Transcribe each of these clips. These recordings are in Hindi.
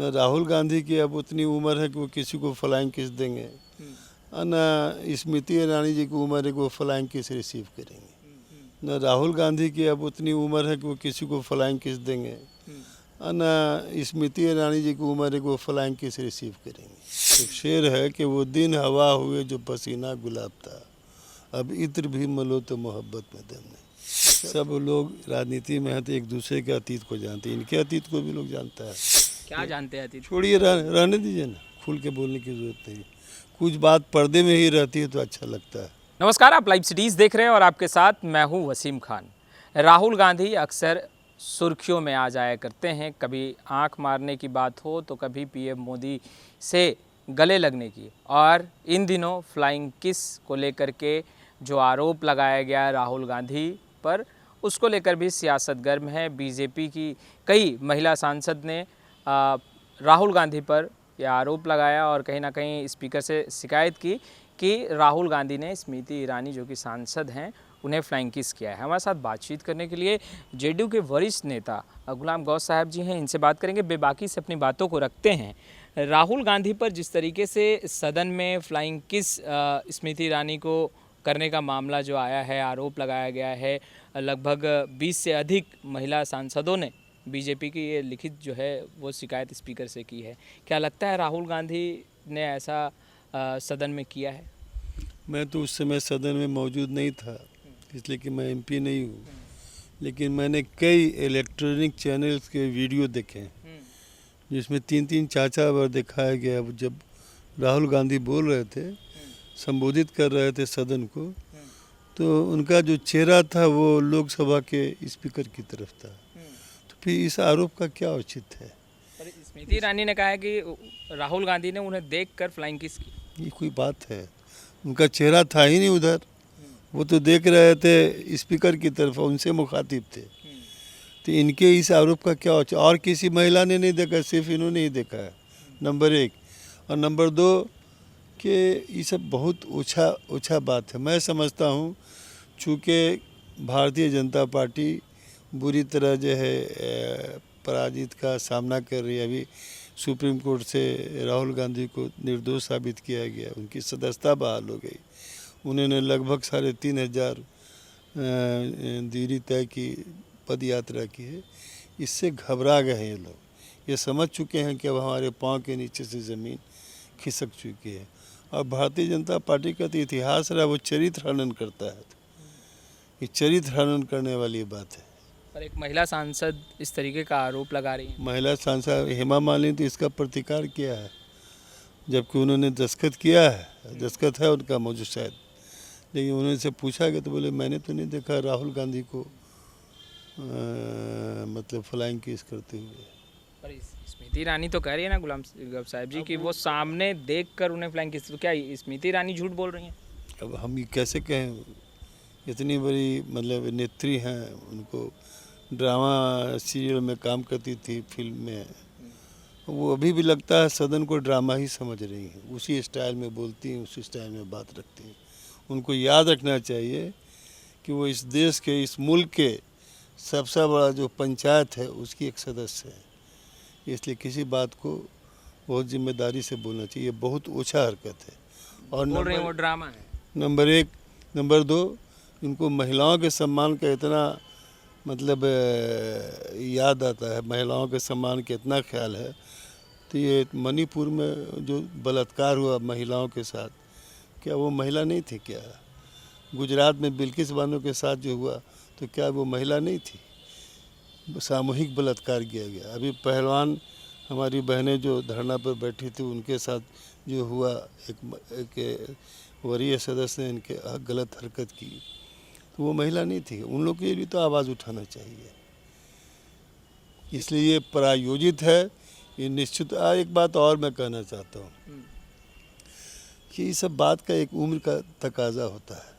न राहुल गांधी की अब उतनी उम्र है कि वो किसी को फ्लाइंग किस देंगे, और न स्मृति ईरानी जी की उम्र है कि वो फ्लाइंग किस रिसीव करेंगे। न राहुल गांधी की अब उतनी उम्र है कि वो किसी को फ्लाइंग किस देंगे, और न स्मृति ईरानी जी की उम्र है कि वो फ्लाइंग किस रिसीव करेंगे। एक शेर है कि वो दिन हवा हुए जो पसीना गुलाब था, अब इत्र भी मलो तो मोहब्बत में दम नहीं। सब लोग राजनीति में हैं तो एक दूसरे के अतीत को जानते हैं, इनके अतीत को भी लोग जानता है। क्या जानते हैं अतीत? छोड़िए, रहने दीजिए ना, खुल के बोलने की जरूरत नहीं। कुछ बात पर्दे में ही रहती है तो अच्छा लगता है। नमस्कार, आप लाइव सिटीज़ देख रहे हैं और आपके साथ मैं हूं वसीम खान। राहुल गांधी अक्सर सुर्खियों में आ जाया करते हैं, कभी आंख मारने की बात हो तो कभी पीएम मोदी से गले लगने की। और इन दिनों फ्लाइंग किस को लेकर के जो आरोप लगाया गया राहुल गांधी पर, उसको लेकर भी सियासत गर्म है। बीजेपी की कई महिला सांसद ने राहुल गांधी पर यह आरोप लगाया और कहीं ना कहीं स्पीकर से शिकायत की कि राहुल गांधी ने स्मृति ईरानी जो कि सांसद हैं उन्हें फ्लाइंग किस किया है। हमारे साथ बातचीत करने के लिए जेडीयू के वरिष्ठ नेता गुलाम गौस साहब जी हैं, इनसे बात करेंगे, बेबाकी से अपनी बातों को रखते हैं। राहुल गांधी पर जिस तरीके से सदन में फ्लाइंग किस स्मृति ईरानी को करने का मामला जो आया है, आरोप लगाया गया है, लगभग 20 से अधिक महिला सांसदों ने बीजेपी की ये लिखित जो है वो शिकायत स्पीकर से की है। क्या लगता है राहुल गांधी ने ऐसा सदन में किया है? मैं तो उस समय सदन में मौजूद नहीं था, इसलिए कि मैं एमपी नहीं हूँ, लेकिन मैंने कई इलेक्ट्रॉनिक चैनल्स के वीडियो देखे हैं जिसमें 3-3 4-4 बार दिखाया गया। जब राहुल गांधी बोल रहे थे, संबोधित कर रहे थे सदन को, तो उनका जो चेहरा था वो लोकसभा के स्पीकर की तरफ था। तो फिर इस आरोप का क्या औचित्य है? स्मृति ईरानी ने कहा है कि राहुल गांधी ने उन्हें देखकर फ्लाइंग किस की। ये कोई बात है? उनका चेहरा था ही नहीं उधर, वो तो देख रहे थे स्पीकर की तरफ, उनसे मुखातिब थे। तो इनके इस आरोप का क्या औचित्य? और किसी महिला ने नहीं देखा, सिर्फ इन्होंने ही देखा है, नंबर 1। और नंबर 2 कि ये सब बहुत ओछा बात है। मैं समझता हूँ चूँकि भारतीय जनता पार्टी बुरी तरह जो है पराजित का सामना कर रही है। अभी सुप्रीम कोर्ट से राहुल गांधी को निर्दोष साबित किया गया, उनकी सदस्यता बहाल हो गई। उन्होंने लगभग 3,500 दूरी तय की पद यात्रा की है। इससे घबरा गए हैं ये लोग, ये समझ चुके हैं कि अब हमारे पाँव के नीचे से ज़मीन खिसक चुकी है। और भारतीय जनता पार्टी का तो इतिहास रहा, वो चरित्र हनन करता है। ये चरित्र हनन करने वाली बात है। पर एक महिला सांसद इस तरीके का आरोप लगा रही है। महिला सांसद हेमा मालिनी तो इसका प्रतिकार किया है, जबकि उन्होंने दस्तखत किया है, दस्तखत है उनका मौजूद शायद, लेकिन उन्होंने से पूछा गया तो बोले मैंने तो नहीं देखा राहुल गांधी को मतलब फ्लाइंग किस करते हुए। पर स्मृति ईरानी तो कह रही है ना गुलाम साहब जी कि वो सामने देखकर उन्हें फ्लाइंग किस, तो क्या स्मृति ईरानी झूठ बोल रही हैं? अब हम ये कैसे कहें, इतनी बड़ी मतलब नेत्री हैं, उनको ड्रामा सीरियल में काम करती थी, फिल्म में। वो अभी भी लगता है सदन को ड्रामा ही समझ रही हैं, उसी स्टाइल में बोलती हैं, उसी स्टाइल में बात रखती हैं। उनको याद रखना चाहिए कि वो इस देश के, इस मुल्क के सबसे बड़ा जो पंचायत है उसकी एक सदस्य है, इसलिए किसी बात को बहुत जिम्मेदारी से बोलना चाहिए। बहुत ओछा हरकत है। और बोल रहे हैं वो ड्रामा है, नंबर 1। नंबर 2, इनको महिलाओं के सम्मान का इतना मतलब याद आता है, महिलाओं के सम्मान का इतना ख्याल है। तो ये मणिपुर में जो बलात्कार हुआ महिलाओं के साथ, क्या वो महिला नहीं थी क्या? गुजरात में बिल्किस बानो के साथ जो हुआ, तो क्या वो महिला नहीं थी? सामूहिक बलात्कार किया गया। अभी पहलवान हमारी बहनें जो धरना पर बैठी थी, उनके साथ जो हुआ, एक वरीय सदस्य ने इनके गलत हरकत की, तो वो महिला नहीं थी। उन लोग के लिए भी तो आवाज़ उठाना चाहिए, इसलिए ये प्रायोजित है ये निश्चित। एक बात और मैं कहना चाहता हूँ कि इस सब बात का एक उम्र का तकाजा होता है।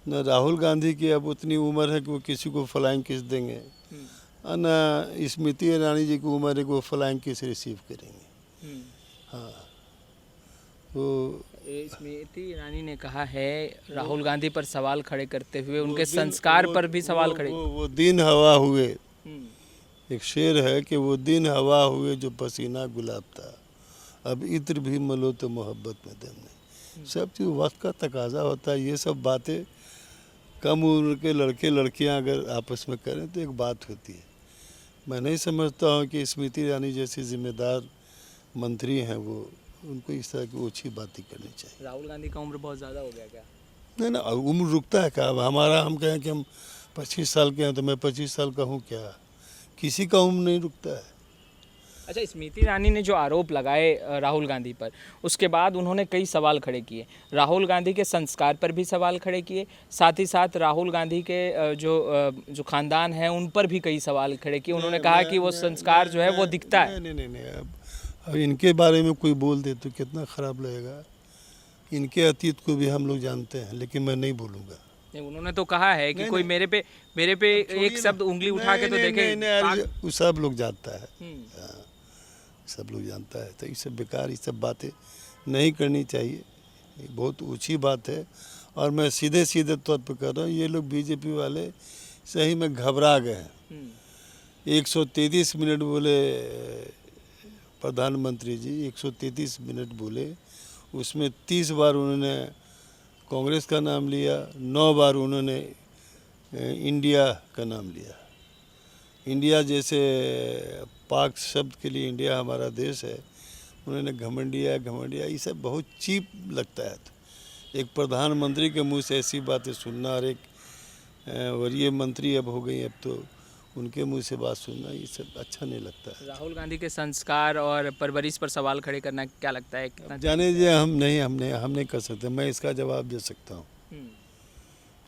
न राहुल गांधी की अब उतनी उम्र है कि वो किसी को फ्लाइंग किस देंगे, और न स्मृति ईरानी जी की उम्र है कि वो फ्लाइंग किस रिसीव करेंगे। हाँ, तो स्मृति ईरानी ने कहा है राहुल गांधी पर सवाल खड़े करते हुए, उनके संस्कार पर भी सवाल खड़े। वो दिन हवा हुए एक शेर है कि वो दिन हवा हुए जो पसीना गुलाब था, अब इत्र भी मलो तो मोहब्बत में दम नहीं। सब चीज़ वक्त का तकाजा होता है। ये सब बातें कम उम्र के लड़के लड़कियां अगर आपस में करें तो एक बात होती है। मैं नहीं समझता हूँ कि स्मृति ईरानी जैसी जिम्मेदार मंत्री हैं वो, उनको इस तरह की ओछी बातें करनी चाहिए। राहुल गांधी का उम्र बहुत ज़्यादा हो गया क्या? नहीं ना, उम्र रुकता है क्या? अब हमारा हम कहें कि हम 25 साल के हैं तो मैं 25 साल का हूँ क्या? किसी का उम्र नहीं रुकता है। अच्छा, स्मृति ईरानी ने जो आरोप लगाए राहुल गांधी पर, उसके बाद उन्होंने कई सवाल खड़े किए। राहुल गांधी के संस्कार पर भी सवाल खड़े किए, साथ ही साथ राहुल गांधी के जो खानदान है उन पर भी कई सवाल खड़े किए। उन्होंने कहा कि वो संस्कार जो है वो दिखता है। नहीं, अब इनके बारे में कोई बोल दे तो कितना ख़राब लगेगा। इनके अतीत को भी हम लोग जानते हैं, लेकिन मैं नहीं बोलूँगा। नहीं, उन्होंने तो कहा है कि कोई मेरे पे एक शब्द उंगली उठा के तो देखे। वो सब लोग जानता है। हम्म। हाँ, सब लोग जानता है। तो ये सब बेकार, ये सब बातें नहीं करनी चाहिए। ये बहुत ऊंची बात है और मैं सीधे सीधे तौर पर कर रहा हूँ, ये लोग बीजेपी वाले सही में घबरा गए हैं। 133 मिनट बोले प्रधानमंत्री जी, 133 मिनट बोले, उसमें 30 बार उन्होंने कांग्रेस का नाम लिया, 9 बार उन्होंने इंडिया का नाम लिया। इंडिया जैसे पाक शब्द के लिए इंडिया हमारा देश है, उन्होंने घमंडिया ये सब बहुत चीप लगता है। एक प्रधानमंत्री के मुंह से ऐसी बातें सुनना और एक वरीय मंत्री अब हो गई, अब तो उनके मुंह से बात सुनना, ये सब अच्छा नहीं लगता है। राहुल गांधी के संस्कार और परवरिश पर सवाल खड़े करना क्या लगता है कितना? जाने दीजिए, हम नहीं कर सकते। मैं इसका जवाब दे सकता हूँ,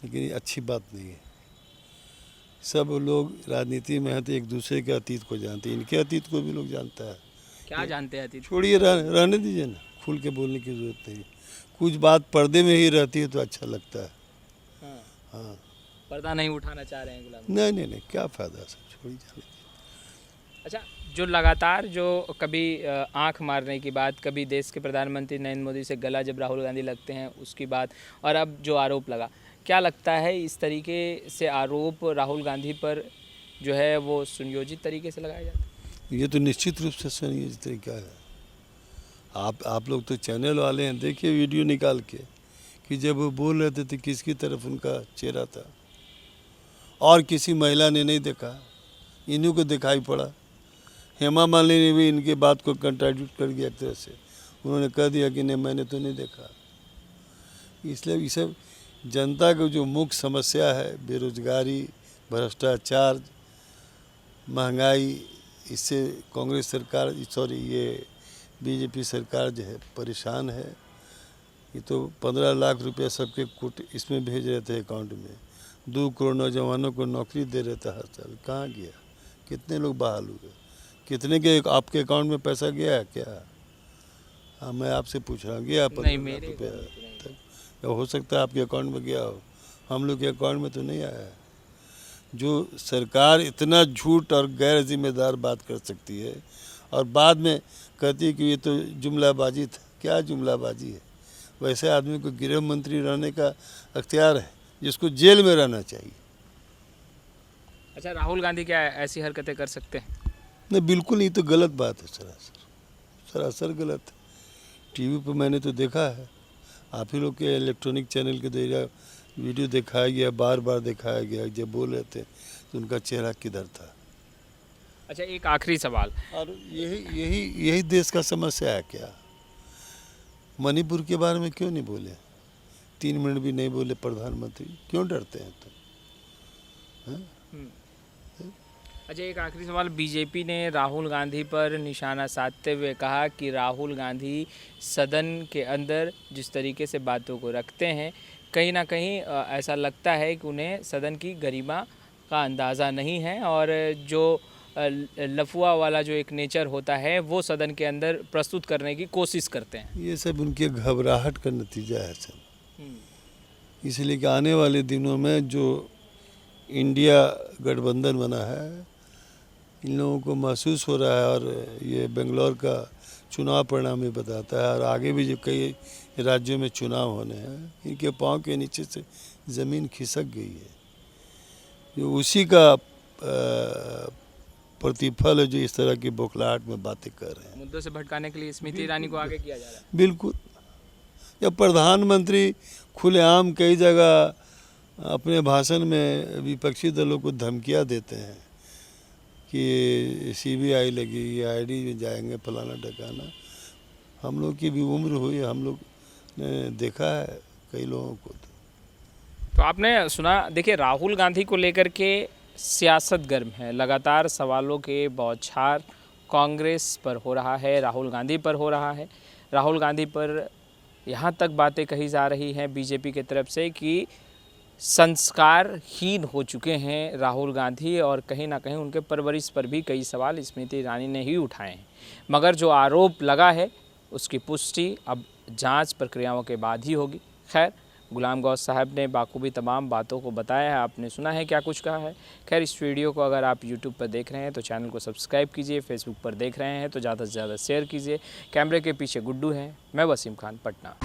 लेकिन ये अच्छी बात नहीं है। सब लोग राजनीति में हैं तो एक दूसरे के अतीत को जानते हैं, इनके अतीत को भी लोग जानता है। क्या जानते हैं अतीत? छोड़िए, रहने दीजिए ना, खुल के बोलने की ज़रूरत नहीं। कुछ बात पर्दे में ही रहती है तो अच्छा लगता है। हाँ, पर्दा नहीं उठाना चाह रहे हैं गुलाम? नहीं, क्या फ़ायदा, सब छोड़िए, जाने दीजिए। अच्छा, जो लगातार जो कभी आंख मारने की बात, कभी देश के प्रधानमंत्री नरेंद्र मोदी से गला जब राहुल गांधी लगते हैं उसकी बात, और अब जो आरोप लगा, क्या लगता है इस तरीके से आरोप राहुल गांधी पर जो है वो सुनियोजित तरीके से लगाया जाता है? ये तो निश्चित रूप से सुनियोजित तरीका है। आप लोग तो चैनल वाले हैं, देखिए वीडियो निकाल के कि जब वो बोल रहे थे तो किसकी तरफ उनका चेहरा था, और किसी महिला ने नहीं देखा, इन्हीं को दिखाई पड़ा। हेमा मालिनी ने भी इनके बात को कंट्राडिक्ट कर दिया एक तरह से, उन्होंने कह दिया कि नहीं, मैंने तो नहीं देखा। इसलिए ये सब जनता की जो मुख्य समस्या है, बेरोजगारी, भ्रष्टाचार, महंगाई, इससे कांग्रेस सरकार, ये बीजेपी सरकार जो है परेशान है। ये तो 15 लाख रुपया सबके कुट इसमें भेज रहे थे अकाउंट में, 2 करोड़ नौजवानों को नौकरी दे रहे थे हर साल, कहाँ गया? कितने लोग बहाल हुए? कितने के आपके अकाउंट में पैसा गया है क्या? हाँ, मैं आपसे पूछ रहा हूँ, गया 15 लाख रुपया तक? या हो सकता है आपके अकाउंट में गया हो, हम लोग के अकाउंट में तो नहीं आया है। जो सरकार इतना झूठ और गैर जिम्मेदार बात कर सकती है और बाद में कहती है कि ये तो जुमलाबाजी था, क्या जुमलाबाजी है? वैसे आदमी को गृह मंत्री रहने का अख्तियार है, जिसको जेल में रहना चाहिए। अच्छा, राहुल गांधी क्या ऐसी हरकतें कर सकते हैं? नहीं, बिल्कुल नहीं, तो गलत बात है, सरासर गलत है। टीवी पर मैंने तो देखा है, आप ही लोग के इलेक्ट्रॉनिक चैनल के जरिए वीडियो दिखाया गया, बार बार दिखाया गया, जब बोल रहे थे तो उनका चेहरा किधर था। अच्छा, एक आखिरी सवाल, और यही देश का समस्या है क्या? मणिपुर के बारे में क्यों नहीं बोले? 3 मिनट भी नहीं बोले प्रधानमंत्री, क्यों डरते हैं तुम? अच्छा, एक आखिरी सवाल, बीजेपी ने राहुल गांधी पर निशाना साधते हुए कहा कि राहुल गांधी सदन के अंदर जिस तरीके से बातों को रखते हैं, कहीं ना कहीं ऐसा लगता है कि उन्हें सदन की गरिमा का अंदाज़ा नहीं है, और जो लफुआ वाला जो एक नेचर होता है वो सदन के अंदर प्रस्तुत करने की कोशिश करते हैं। ये सब उनके घबराहट का नतीजा है सब। इसलिए कि आने वाले दिनों में जो इंडिया गठबंधन बना है, इन लोगों को महसूस हो रहा है, और ये बेंगलोर का चुनाव परिणाम भी बताता है, और आगे भी जो कई राज्यों में चुनाव होने हैं, इनके पाँव के नीचे से ज़मीन खिसक गई है। जो उसी का प्रतिफल है जो इस तरह की बौखलाहट में बातें कर रहे हैं। मुद्दों से भटकाने के लिए स्मृति ईरानी को आगे किया जा रहा है। बिल्कुल, या प्रधानमंत्री खुलेआम कई जगह अपने भाषण में विपक्षी दलों को धमकियां देते हैं कि सीबीआई लगेगी, आईडी में जाएंगे, फलाना ढकाना। हम लोग की भी उम्र हुई, हम लोग ने देखा है कई लोगों को। तो आपने सुना, देखिए राहुल गांधी को लेकर के सियासत गर्म है, लगातार सवालों के बौछार कांग्रेस पर हो रहा है, राहुल गांधी पर हो रहा है। राहुल गांधी पर यहाँ तक बातें कही जा रही हैं बीजेपी की तरफ से कि संस्कारहीन हो चुके हैं राहुल गांधी, और कहीं ना कहीं उनके परवरिश पर भी कई सवाल स्मृति ईरानी ने ही उठाए हैं। मगर जो आरोप लगा है उसकी पुष्टि अब जांच प्रक्रियाओं के बाद ही होगी। खैर, गुलाम गौस साहब ने बाखूबी तमाम बातों को बताया है, आपने सुना है क्या कुछ कहा है। खैर, इस वीडियो को अगर आप यूट्यूब पर देख रहे हैं तो चैनल को सब्सक्राइब कीजिए, फेसबुक पर देख रहे हैं तो ज़्यादा से ज़्यादा शेयर कीजिए। कैमरे के पीछे गुड्डू हैं, मैं वसीम खान, पटना।